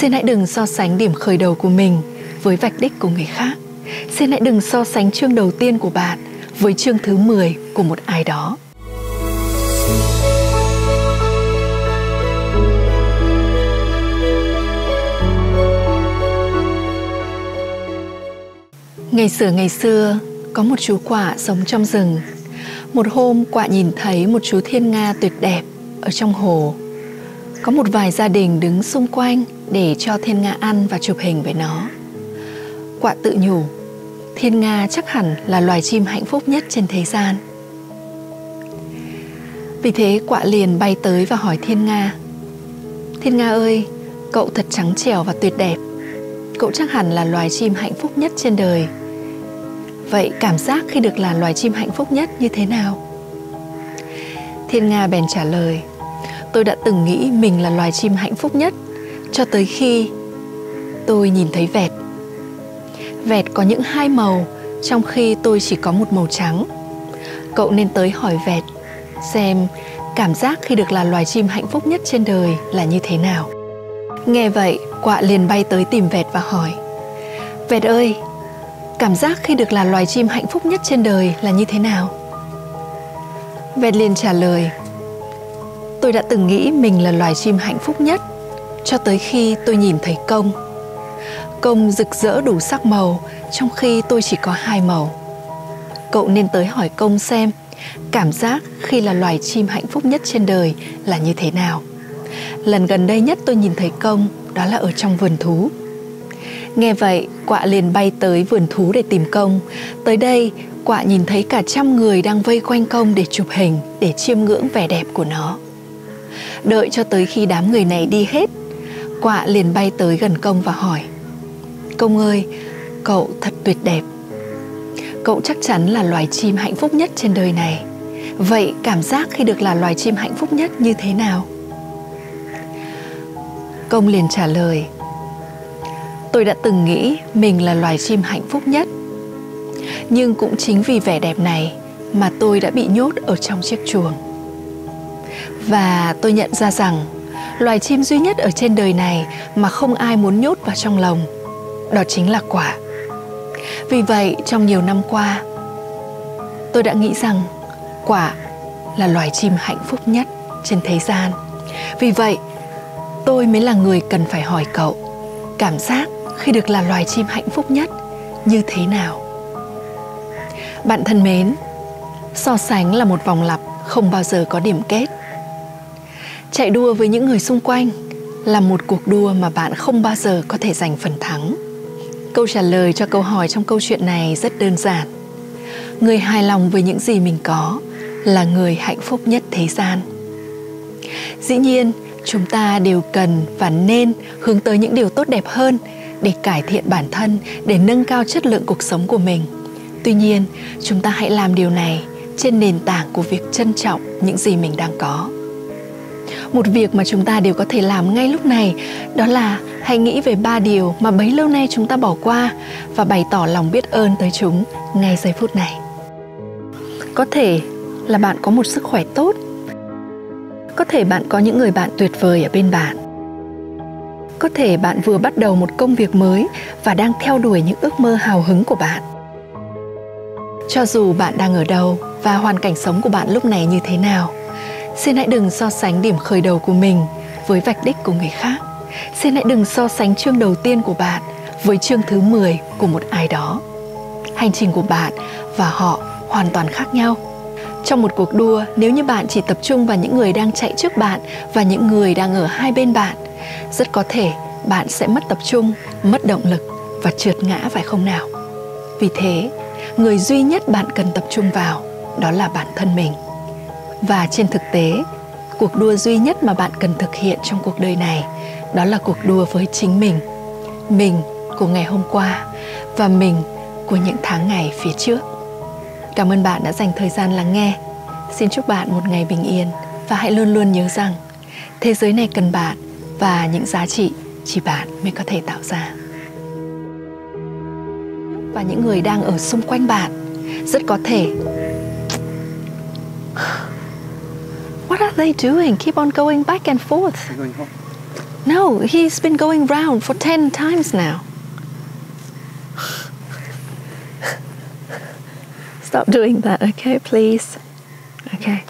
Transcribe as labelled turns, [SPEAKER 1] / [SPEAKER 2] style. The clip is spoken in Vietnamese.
[SPEAKER 1] Xin hãy đừng so sánh điểm khởi đầu của mình với vạch đích của người khác. Xin hãy đừng so sánh chương đầu tiên của bạn với chương thứ 10 của một ai đó. Ngày xưa, có một chú quạ sống trong rừng. Một hôm, quạ nhìn thấy một chú thiên nga tuyệt đẹp ở trong hồ. Có một vài gia đình đứng xung quanh để cho thiên nga ăn và chụp hình với nó. Quạ tự nhủ, thiên nga chắc hẳn là loài chim hạnh phúc nhất trên thế gian. Vì thế quạ liền bay tới và hỏi thiên nga: Thiên nga ơi, cậu thật trắng trẻo và tuyệt đẹp. Cậu chắc hẳn là loài chim hạnh phúc nhất trên đời. Vậy cảm giác khi được là loài chim hạnh phúc nhất như thế nào? Thiên nga bèn trả lời: Tôi đã từng nghĩ mình là loài chim hạnh phúc nhất cho tới khi tôi nhìn thấy vẹt. Vẹt có những 2 màu, trong khi tôi chỉ có một màu trắng. Cậu nên tới hỏi vẹt xem cảm giác khi được là loài chim hạnh phúc nhất trên đời là như thế nào. Nghe vậy, quạ liền bay tới tìm vẹt và hỏi: Vẹt ơi, cảm giác khi được là loài chim hạnh phúc nhất trên đời là như thế nào? Vẹt liền trả lời: Tôi đã từng nghĩ mình là loài chim hạnh phúc nhất cho tới khi tôi nhìn thấy công. Công rực rỡ đủ sắc màu, trong khi tôi chỉ có 2 màu. Cậu nên tới hỏi công xem cảm giác khi là loài chim hạnh phúc nhất trên đời là như thế nào. Lần gần đây nhất tôi nhìn thấy công đó là ở trong vườn thú. Nghe vậy, quạ liền bay tới vườn thú để tìm công. Tới đây, quạ nhìn thấy cả 100 người đang vây quanh công để chụp hình, để chiêm ngưỡng vẻ đẹp của nó. Đợi cho tới khi đám người này đi hết, quạ liền bay tới gần công và hỏi: Công ơi, cậu thật tuyệt đẹp. Cậu chắc chắn là loài chim hạnh phúc nhất trên đời này. Vậy cảm giác khi được là loài chim hạnh phúc nhất như thế nào? Công liền trả lời: Tôi đã từng nghĩ mình là loài chim hạnh phúc nhất. Nhưng cũng chính vì vẻ đẹp này mà tôi đã bị nhốt ở trong chiếc chuồng. Và tôi nhận ra rằng loài chim duy nhất ở trên đời này mà không ai muốn nhốt vào trong lồng, đó chính là quạ. Vì vậy, trong nhiều năm qua, tôi đã nghĩ rằng quạ là loài chim hạnh phúc nhất trên thế gian. Vì vậy, tôi mới là người cần phải hỏi cậu cảm giác khi được là loài chim hạnh phúc nhất như thế nào. Bạn thân mến, so sánh là một vòng lặp không bao giờ có điểm kết. Chạy đua với những người xung quanh là một cuộc đua mà bạn không bao giờ có thể giành phần thắng. Câu trả lời cho câu hỏi trong câu chuyện này rất đơn giản. Người hài lòng với những gì mình có là người hạnh phúc nhất thế gian. Dĩ nhiên, chúng ta đều cần và nên hướng tới những điều tốt đẹp hơn để cải thiện bản thân, để nâng cao chất lượng cuộc sống của mình. Tuy nhiên, chúng ta hãy làm điều này trên nền tảng của việc trân trọng những gì mình đang có. Một việc mà chúng ta đều có thể làm ngay lúc này, đó là hãy nghĩ về 3 điều mà bấy lâu nay chúng ta bỏ qua và bày tỏ lòng biết ơn tới chúng ngay giây phút này. Có thể là bạn có một sức khỏe tốt. Có thể bạn có những người bạn tuyệt vời ở bên bạn. Có thể bạn vừa bắt đầu một công việc mới và đang theo đuổi những ước mơ hào hứng của bạn. Cho dù bạn đang ở đâu và hoàn cảnh sống của bạn lúc này như thế nào, xin hãy đừng so sánh điểm khởi đầu của mình với vạch đích của người khác. Xin hãy đừng so sánh chương đầu tiên của bạn với chương thứ 10 của một ai đó. Hành trình của bạn và họ hoàn toàn khác nhau. Trong một cuộc đua, nếu như bạn chỉ tập trung vào những người đang chạy trước bạn và những người đang ở hai bên bạn, rất có thể bạn sẽ mất tập trung, mất động lực và trượt ngã, phải không nào? Vì thế, người duy nhất bạn cần tập trung vào đó là bản thân mình. Và trên thực tế, cuộc đua duy nhất mà bạn cần thực hiện trong cuộc đời này đó là cuộc đua với chính mình. Mình của ngày hôm qua và mình của những tháng ngày phía trước. Cảm ơn bạn đã dành thời gian lắng nghe. Xin chúc bạn một ngày bình yên và hãy luôn luôn nhớ rằng thế giới này cần bạn và những giá trị chỉ bạn mới có thể tạo ra. Và những người đang ở xung quanh bạn rất có thể What are they doing? Keep on going back and forth.
[SPEAKER 2] They're going home.
[SPEAKER 1] No, he's been going round for 10 times now. Stop doing that, okay, please. Okay.